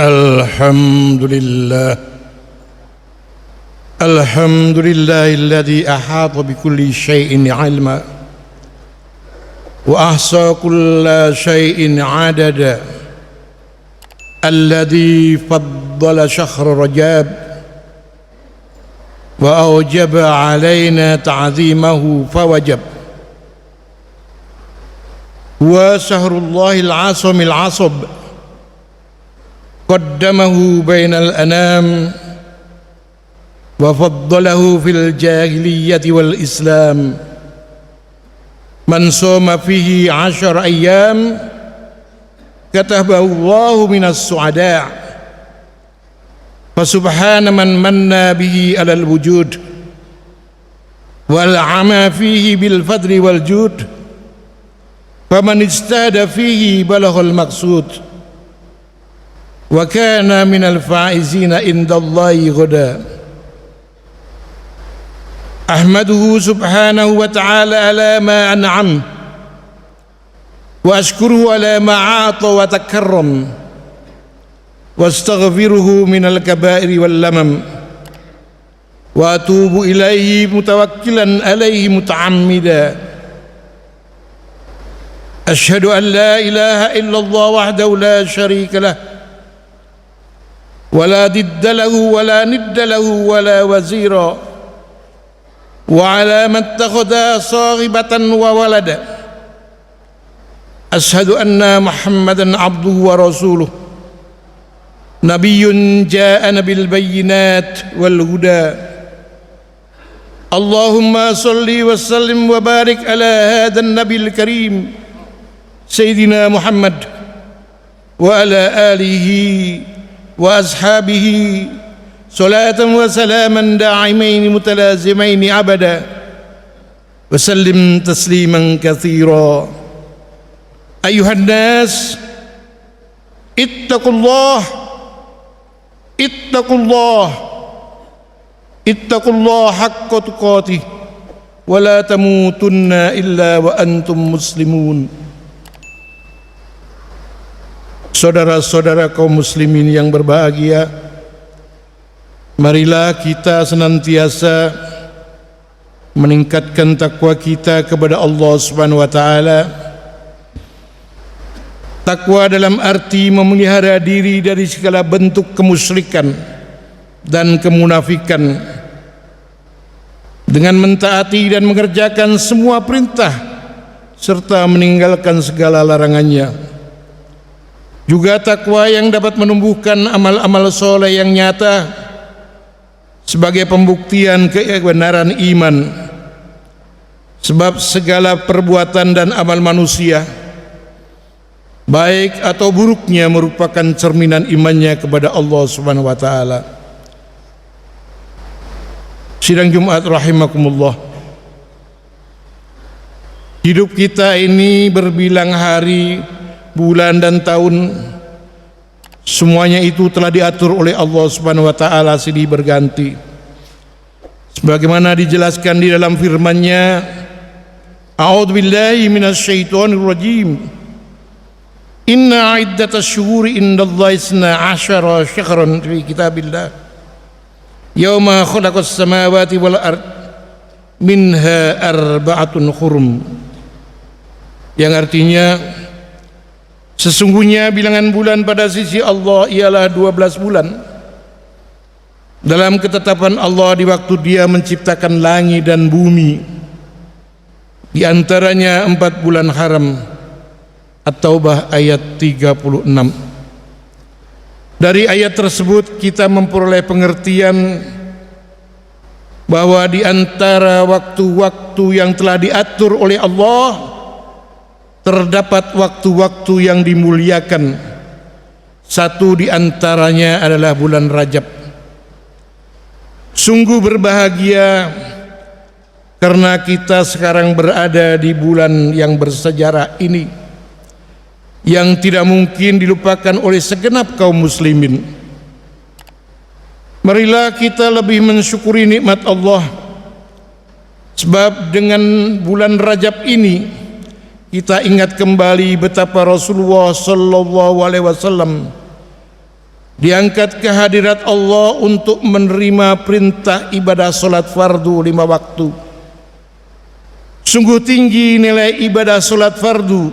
الحمد لله الذي أحاط بكل شيء علما وأحصى كل شيء عددا الذي فضل شهر رجب وأوجب علينا تعظيمه فوجب وشهر الله العاصم العصب قدمه بين الأنام وفضله في الجاهلية والإسلام من صام فيه 10 أيام كتبه الله من السعداء فسبحان من من به على الوجود والعمى فيه بالفضل والجود فمن اجتهد فيه بلغ المقصود وكان من الفائزين عند الله غدا أحمده سبحانه وتعالى على ما أنعم وأشكره على ما أعطى وتكرم واستغفره من الكبائر واللمم وأتوب إليه متوكلا عليه متعمدا أشهد أن لا إله إلا الله وحده لا شريك له ولا ضد له ولا ند له ولا وزيرا وعلى من اتخذها صاغبة وولدا أشهد أن محمدا عبده ورسوله نبي جاءنا بالبينات والهدى اللهم صل وسلم وبارك على هذا النبي الكريم سيدنا محمد وعلى آله وأصحابه صلاة وسلاما داعمين متلازمين أبدا وسلم تسليما كثيرا أيها الناس اتقوا الله اتقوا الله اتقوا الله حق تقاته ولا تموتن إلا وأنتم مسلمون. Saudara-saudara kaum muslimin yang berbahagia, marilah kita senantiasa meningkatkan takwa kita kepada Allah Subhanahu wa taala. Takwa dalam arti memelihara diri dari segala bentuk kemusyrikan dan kemunafikan dengan mentaati dan mengerjakan semua perintah serta meninggalkan segala larangannya. Juga takwa yang dapat menumbuhkan amal-amal soleh yang nyata sebagai pembuktian kebenaran iman. Sebab segala perbuatan dan amal manusia, baik atau buruknya, merupakan cerminan imannya kepada Allah Subhanahu wa taala. Sidang Jumat rahimakumullah. Hidup kita ini berbilang hari, bulan dan tahun, semuanya itu telah diatur oleh Allah Subhanahu wa taala silih berganti. Sebagaimana dijelaskan di dalam firman-Nya, A'udzubillahi minasyaitonir rajim. Inna 'iddatasy syuhuri indallahi 12 syahran fi kitabillah. Yauma khalaqas samawati wal ard minha arba'atun hurum. Yang artinya, sesungguhnya bilangan bulan pada sisi Allah ialah 12 bulan. Dalam ketetapan Allah di waktu Dia menciptakan langit dan bumi, di antaranya 4 bulan haram. At-Taubah ayat 36. Dari ayat tersebut kita memperoleh pengertian bahwa di antara waktu-waktu yang telah diatur oleh Allah terdapat waktu-waktu yang dimuliakan. Satu di antaranya adalah bulan Rajab. Sungguh berbahagia karena kita sekarang berada di bulan yang bersejarah ini, yang tidak mungkin dilupakan oleh segenap kaum muslimin. Marilah kita lebih mensyukuri nikmat Allah, sebab dengan bulan Rajab ini kita ingat kembali betapa Rasulullah sallallahu alaihi wasallam diangkat ke hadirat Allah untuk menerima perintah ibadah salat fardu 5 waktu. Sungguh tinggi nilai ibadah salat fardu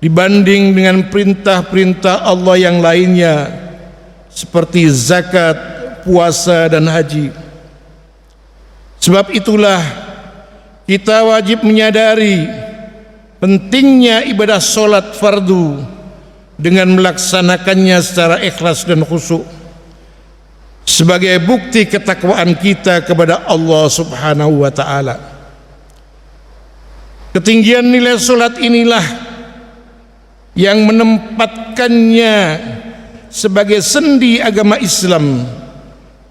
dibanding dengan perintah-perintah Allah yang lainnya seperti zakat, puasa dan haji. Sebab itulah kita wajib menyadari pentingnya ibadah salat fardu dengan melaksanakannya secara ikhlas dan khusyuk sebagai bukti ketakwaan kita kepada Allah Subhanahu wa taala. Ketinggian nilai salat inilah yang menempatkannya sebagai sendi agama Islam,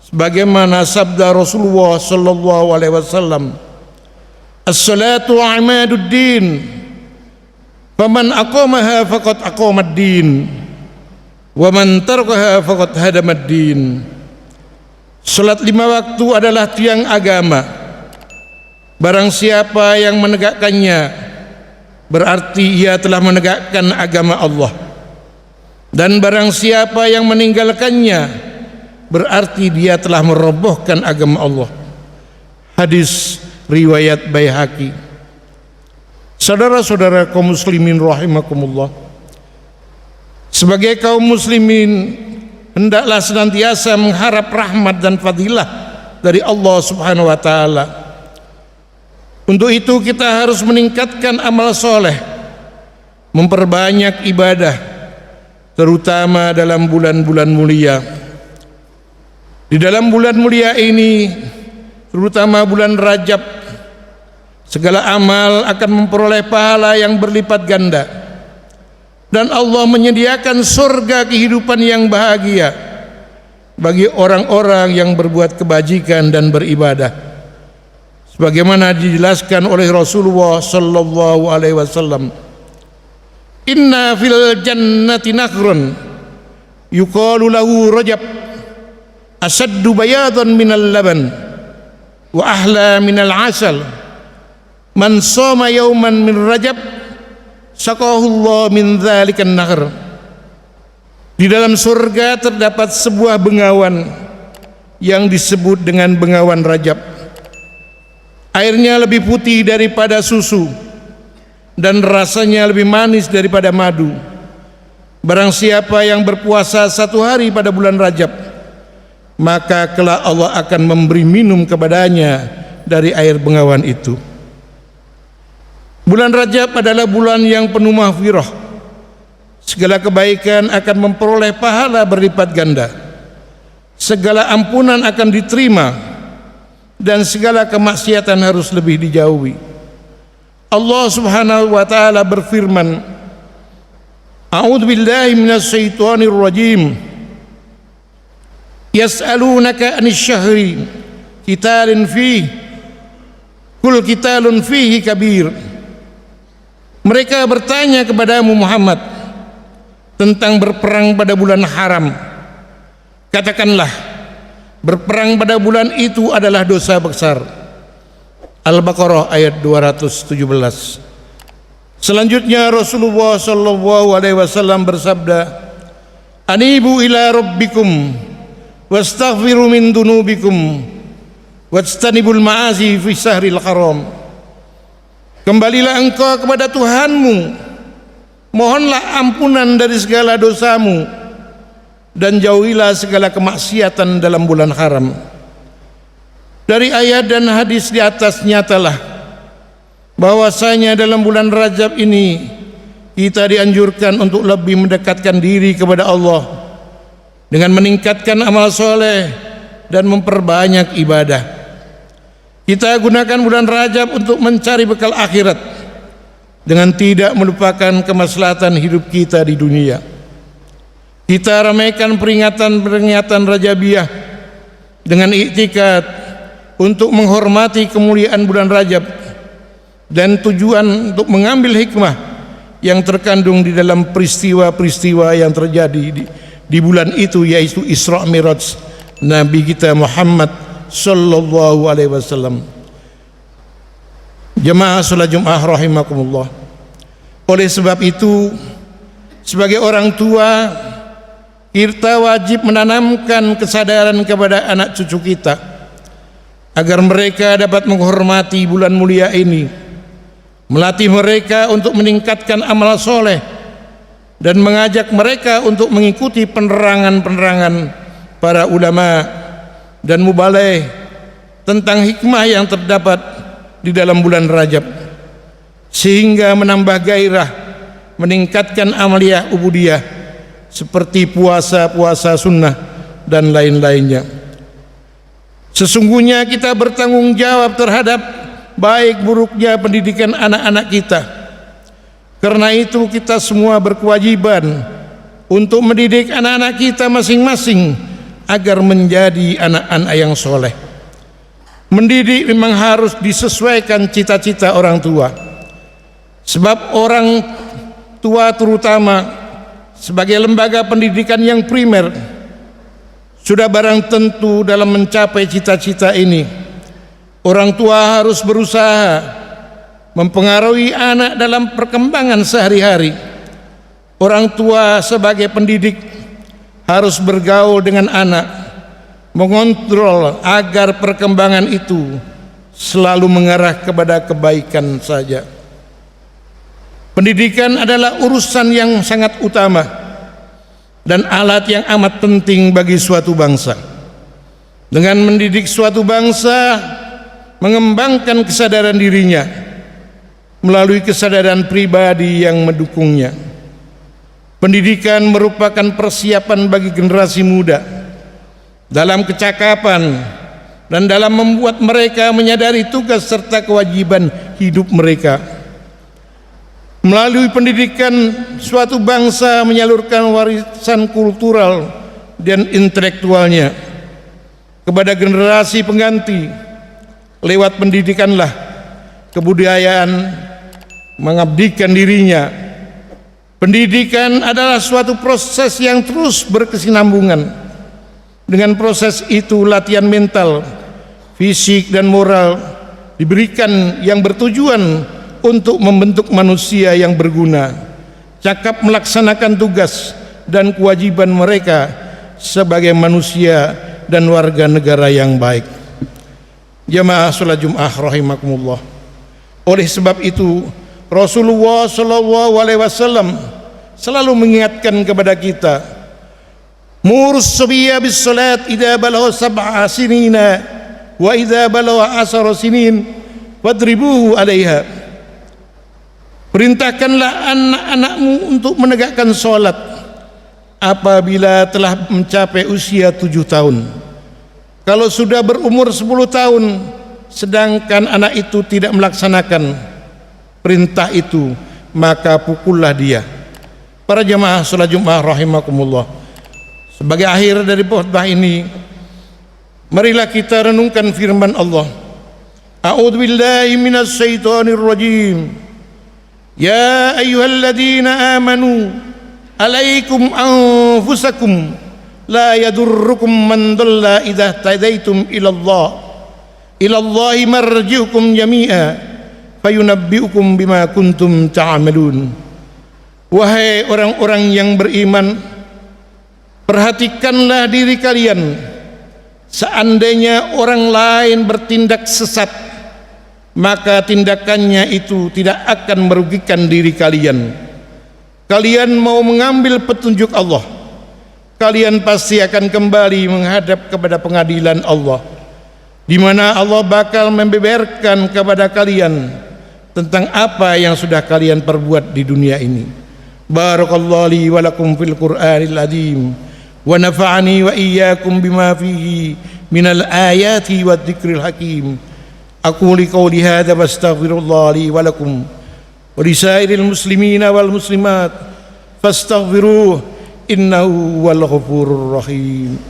sebagaimana sabda Rasulullah sallallahu alaihi wasallam, "As-salatu amaduddin, faman aqamaha faqad aqamad-din, wa man tarakaha faqad hadamad-din." Salat 5 waktu adalah tiang agama. Barang siapa yang menegakkannya, berarti ia telah menegakkan agama Allah. Dan barang siapa yang meninggalkannya, berarti dia telah merobohkan agama Allah. Hadis riwayat Baihaqi. Saudara-saudara kaum muslimin rahimakumullah, sebagai kaum muslimin hendaklah senantiasa mengharap rahmat dan fadilah dari Allah Subhanahu wa taala. Untuk itu kita harus meningkatkan amal soleh, memperbanyak ibadah, terutama dalam bulan-bulan mulia. Di dalam bulan mulia ini, terutama bulan Rajab, segala amal akan memperoleh pahala yang berlipat ganda, dan Allah menyediakan surga kehidupan yang bahagia bagi orang-orang yang berbuat kebajikan dan beribadah. Sebagaimana dijelaskan oleh Rasulullah sallallahu alaihi wasallam, "Inna fil jannati nahrun yuqalu lahu Rajab, asaddu bayadan minal laban wa ahla minal asal. Man shoma yawman min Rajab saqahullah min dzalikan nahr." Di dalam surga terdapat sebuah bengawan yang disebut dengan bengawan Rajab. Airnya lebih putih daripada susu dan rasanya lebih manis daripada madu. Barang siapa yang berpuasa 1 hari pada bulan Rajab, maka kelak Allah akan memberi minum kepadanya dari air bengawan itu. Bulan Rajab adalah bulan yang penuh maghfirah. Segala kebaikan akan memperoleh pahala berlipat ganda. Segala ampunan akan diterima dan segala kemaksiatan harus lebih dijauhi. Allah Subhanahu wa taala berfirman, "A'udzu billahi minasy syaithanir rajim. Yas'alunaka 'anil syahri qitalin fihi qul qitalun fihi kabir." Mereka bertanya kepadamu Muhammad tentang berperang pada bulan haram. Katakanlah, berperang pada bulan itu adalah dosa besar. Al-Baqarah ayat 217. Selanjutnya Rasulullah sallallahu alaihi wasallam bersabda, "Anibu ila rabbikum wastaghfiru min dunubikum wajtanibul ma'asi fi syahril haram." Kembalilah engkau kepada Tuhanmu, mohonlah ampunan dari segala dosamu, dan jauhilah segala kemaksiatan dalam bulan haram. Dari ayat dan hadis di atas nyatalah bahwasanya dalam bulan Rajab ini kita dianjurkan untuk lebih mendekatkan diri kepada Allah dengan meningkatkan amal soleh dan memperbanyak ibadah. Kita gunakan bulan Rajab untuk mencari bekal akhirat dengan tidak melupakan kemaslahatan hidup kita di dunia. Kita ramaikan peringatan Rajabiyah dengan iktikad untuk menghormati kemuliaan bulan Rajab dan tujuan untuk mengambil hikmah yang terkandung di dalam peristiwa-peristiwa yang terjadi di bulan itu, yaitu Isra Miraj Nabi kita Muhammad sallallahu alaihi wasallam. Jemaah salat Jumat rahimakumullah. Oleh sebab itu, sebagai orang tua, Kita wajib menanamkan kesadaran kepada anak cucu kita agar mereka dapat menghormati bulan mulia ini, melatih mereka untuk meningkatkan amal soleh, dan mengajak mereka untuk mengikuti penerangan-penerangan para ulama dan muballigh tentang hikmah yang terdapat di dalam bulan Rajab, sehingga menambah gairah, meningkatkan amaliyah ubudiyah seperti puasa-puasa sunnah dan lain-lainnya. Sesungguhnya kita bertanggung jawab terhadap baik buruknya pendidikan anak-anak kita. Karena itu kita semua berkewajiban untuk mendidik anak-anak kita masing-masing agar menjadi anak-anak yang soleh. Mendidik memang harus disesuaikan cita-cita orang tua, sebab orang tua terutama sebagai lembaga pendidikan yang primer sudah barang tentu dalam mencapai cita-cita ini. Orang tua harus berusaha mempengaruhi anak dalam perkembangan sehari-hari. Orang tua sebagai pendidik harus bergaul dengan anak, mengontrol agar perkembangan itu selalu mengarah kepada kebaikan saja. Pendidikan adalah urusan yang sangat utama dan alat yang amat penting bagi suatu bangsa. Dengan mendidik suatu bangsa, mengembangkan kesadaran dirinya melalui kesadaran pribadi yang mendukungnya. Pendidikan merupakan persiapan bagi generasi muda dalam kecakapan dan dalam membuat mereka menyadari tugas serta kewajiban hidup mereka. Melalui pendidikan, suatu bangsa menyalurkan warisan kultural dan intelektualnya kepada generasi pengganti. Lewat pendidikanlah kebudayaan mengabdikan dirinya. Pendidikan adalah suatu proses yang terus berkesinambungan. Dengan proses itu latihan mental, fisik dan moral diberikan yang bertujuan untuk membentuk manusia yang berguna, cakap melaksanakan tugas dan kewajiban mereka sebagai manusia dan warga negara yang baik. Jamaah salat Jumat rahimakumullah. Oleh sebab itu Rasulullah SAW selalu mengingatkan kepada kita, murus sabiyya bis salat idza balagha sab'a sinina wa idza balagha 10 sinin fadribuhu 'alaiha. Perintahkanlah anak-anakmu untuk menegakkan sholat apabila telah mencapai usia 7 tahun. Kalau sudah berumur 10 tahun sedangkan anak itu tidak melaksanakan perintah itu, maka pukullah dia. Para jamaah salat Jumat rahimakumullah, sebagai akhir dari khutbah ini, marilah kita renungkan firman Allah. A'udzubillahi minasyaitonir rajim. Ya ayyuhalladzina amanu alaikum anfusakum la yadurrukum man dhalla idza tadaitum ilallahi marji'ukum jami'a fayunabbi'ukum bima kuntum ta'malun. Wahai orang-orang yang beriman, perhatikanlah diri kalian. Seandainya orang lain bertindak sesat, maka tindakannya itu tidak akan merugikan diri kalian. Kalian mau mengambil petunjuk Allah, kalian pasti akan kembali menghadap kepada pengadilan Allah, di mana Allah bakal membeberkan kepada kalian tentang apa yang sudah kalian perbuat di dunia ini. Barakallahu li wa lakum fil Qur'anil azim wa nafa'ani wa iyyakum bima fihi minal ayati wad dzikril hakim. Aku liqauli hadza wastaghfirullah li wa lakum wa lisairil muslimina wal muslimat fastaghfiruh innahu wal ghafurur rahim.